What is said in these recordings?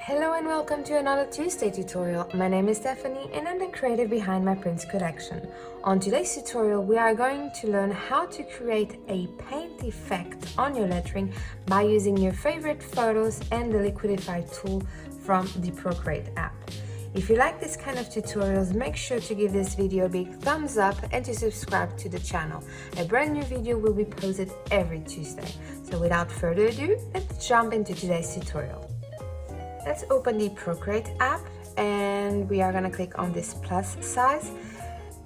Hello and welcome to another Tuesday tutorial. My name is Stephanie and I'm the creative behind my prints collection. On today's tutorial we are going to learn how to create a paint effect on your lettering by using your favorite photos and the Liquidify tool from the Procreate app. If you like this kind of tutorials, make sure to give this video a big thumbs up and to subscribe to the channel. A brand new video will be posted every Tuesday. So without further ado, let's jump into today's tutorial. Let's open the Procreate app and we are gonna click on this plus size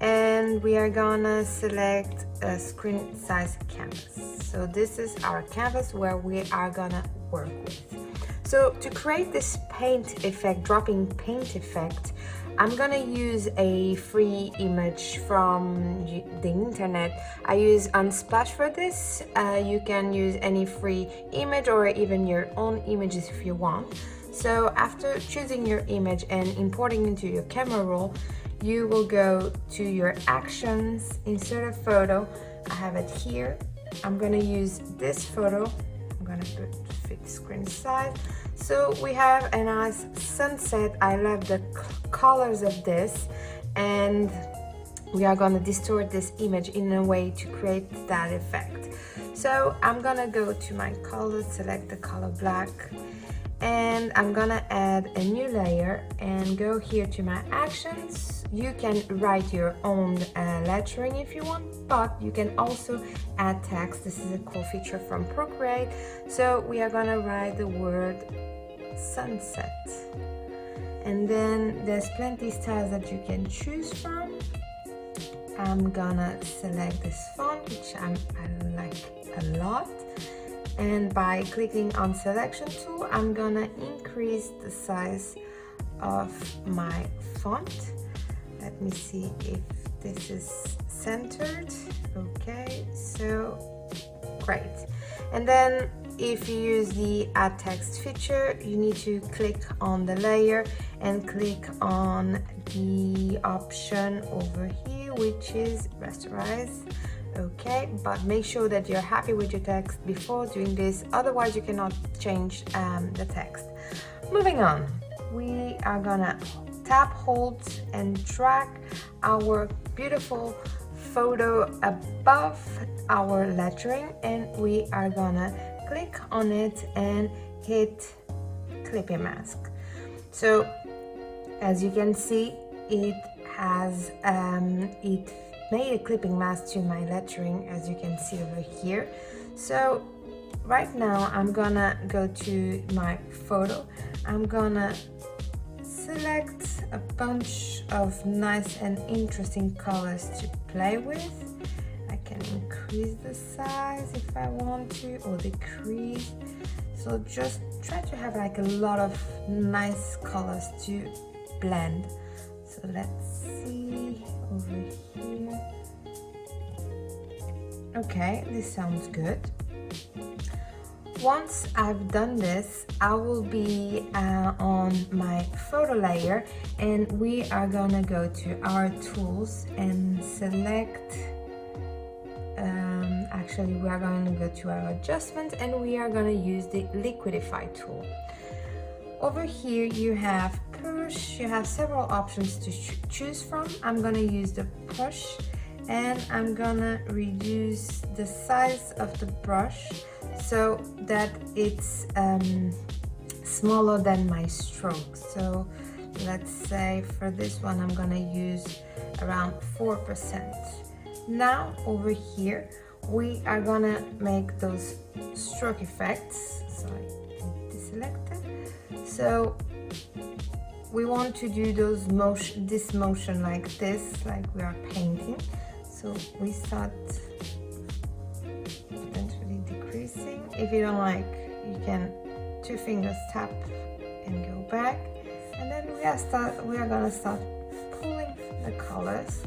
and we are gonna select a screen size canvas. So this is our canvas where we are gonna work with. So to create this paint effect, dropping paint effect, I'm gonna use a free image from the internet. I use Unsplash for this. You can use any free image or even your own images if you want. So after choosing your image and importing into your camera roll, you will go to your actions, insert a photo. I have it here. I'm gonna use this photo. I'm gonna put fit screen size. So we have a nice sunset. I love the colors of this, and we are gonna distort this image in a way to create that effect. So I'm gonna go to my color, select the color black, and I'm gonna add a new layer and go here to my actions. You can write your own lettering if you want, but you can also add text. This is a cool feature from Procreate. So we are gonna write the word sunset, and then there's plenty styles that you can choose from. I'm gonna select this font, which I like a lot. And by clicking on selection tool, I'm gonna increase the size of my font. Let me see if this is centered. Okay, so great. And then if you use the add text feature, you need to click on the layer and click on the option over here, which is rasterize. Okay, but make sure that you're happy with your text before doing this, otherwise you cannot change the text. Moving on, we are gonna tap, hold and drag our beautiful photo above our lettering, and we are gonna click on it and hit clipping mask. So as you can see, it has it made a clipping mask to my lettering, as you can see over here. So right now I'm gonna go to my photo. I'm gonna select a bunch of nice and interesting colors to play with. I can increase the size if I want to, or decrease. So just try to have like a lot of nice colors to blend. So let's see over here. Okay, this sounds good. Once I've done this, I will be on my photo layer, and we are gonna go to our tools and select, actually we are going to go to our adjustment and we are gonna use the Liquidify tool. Over here you have brush, you have several options to choose from. I'm gonna use the brush and I'm gonna reduce the size of the brush so that it's smaller than my stroke. So let's say for this one I'm gonna use around 4%. Now over here we are gonna make those stroke effects. So I deselect it. So we want to do this motion like this, like we are painting. So we start potentially decreasing. If you don't like, you can 2 fingers tap and go back. And then we are gonna start pulling the colors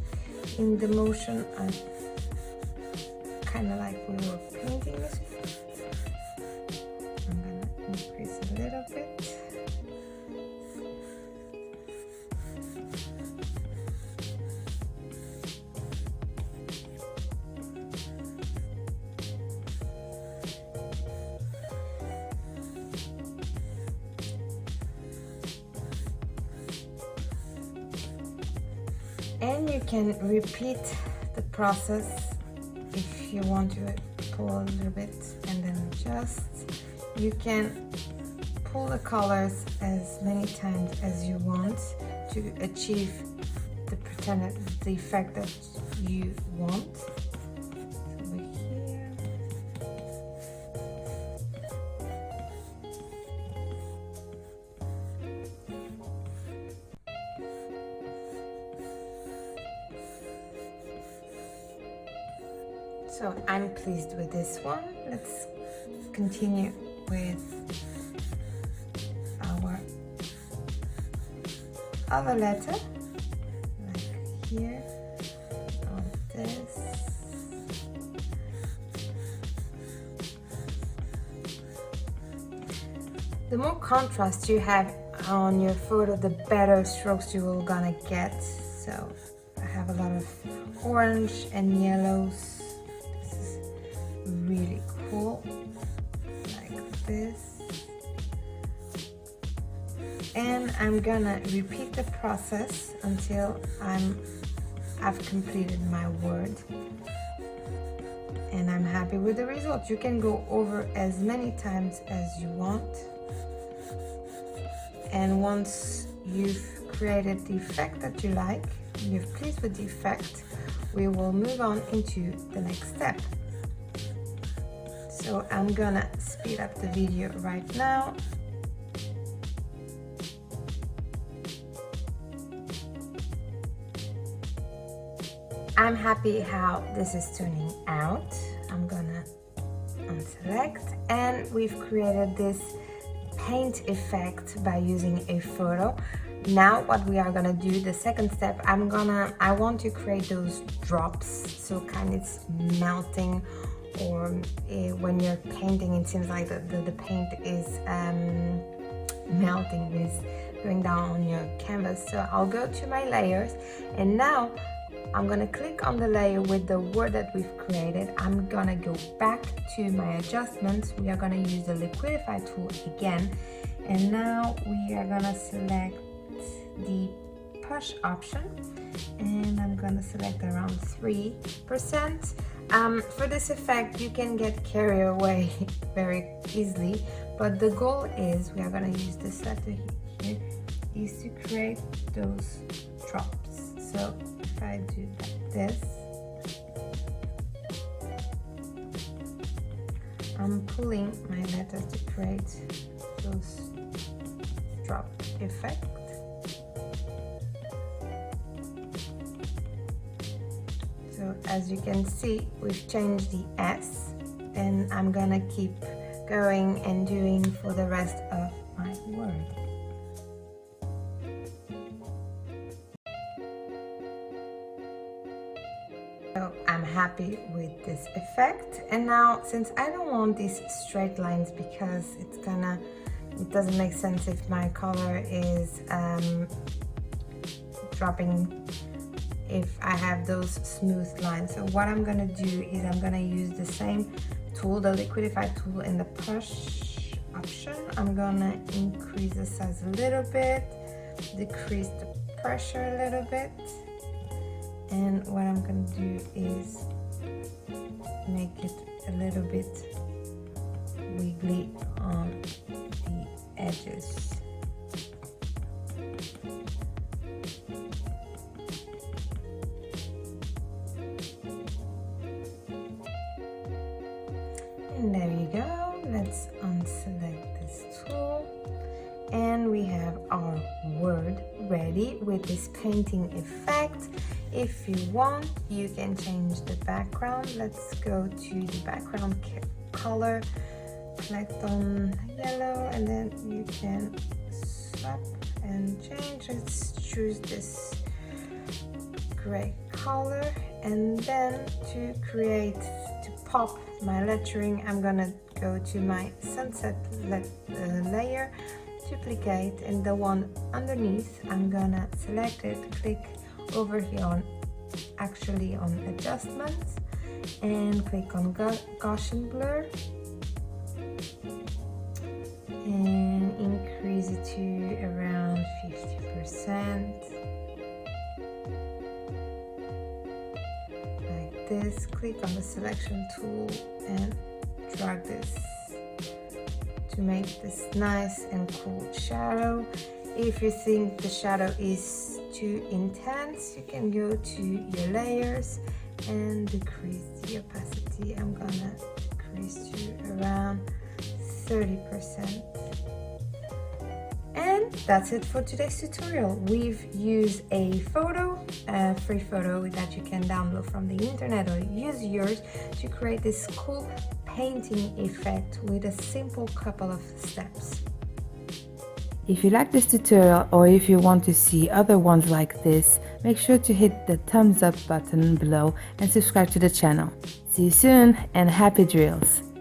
in the motion, kind of like we were painting this. I'm gonna increase a little bit. And you can repeat the process if you want to pull a little bit and then adjust. You can pull the colors as many times as you want to achieve the effect that you want. So I'm pleased with this one. Let's continue with our other letter, like here, on this. The more contrast you have on your photo, the better strokes you will gonna get. So I have a lot of orange and yellows. Really cool, like this. And I'm gonna repeat the process until I've completed my word, and I'm happy with the result. You can go over as many times as you want, and once you've created the effect that you like, you're pleased with the effect, we will move on into the next step. So I'm gonna speed up the video right now. I'm happy how this is turning out. I'm gonna unselect, and we've created this paint effect by using a photo. Now what we are gonna do, the second step, I want to create those drops, so kind of it's melting, or when you're painting it seems like the paint is melting, is going down on your canvas. So I'll go to my layers, and now I'm gonna click on the layer with the word that we've created. I'm gonna go back to my adjustments. We are gonna use the Liquidify tool again, and now we are gonna select the push option, and I'm gonna select around 3%. For this effect, you can get carried away very easily, but the goal is, we are gonna use this letter here, is to create those drops. So if I do this, I'm pulling my letters to create those drop effect. So as you can see, we've changed the S, and I'm gonna keep going and doing for the rest of my word. So I'm happy with this effect, and now since I don't want these straight lines because it doesn't make sense if my color is dropping if I have those smooth lines. So what I'm gonna do is I'm gonna use the same tool, the Liquidify tool, in the push option. I'm gonna increase the size a little bit, decrease the pressure a little bit, and what I'm gonna do is make it a little bit wiggly on the edges. And there you go. Let's unselect this tool, and we have our word ready with this painting effect. If you want, you can change the background. Let's go to the background color, select on yellow, and then you can swap and change. Let's choose this gray color, and then to pop my lettering, I'm gonna go to my sunset layer, duplicate, and the one underneath, I'm gonna select it, click over here on adjustments, and click on Gaussian blur, and increase it to around 50%. this, click on the selection tool and drag this to make this nice and cool shadow. If you think the shadow is too intense, you can go to your layers and decrease the opacity. I'm gonna decrease to around 30%. And that's it for today's tutorial. We've used a photo, a free photo that you can download from the internet or use yours to create this cool painting effect with a simple couple of steps. If you like this tutorial or if you want to see other ones like this, make sure to hit the thumbs up button below and subscribe to the channel. See you soon and happy drills!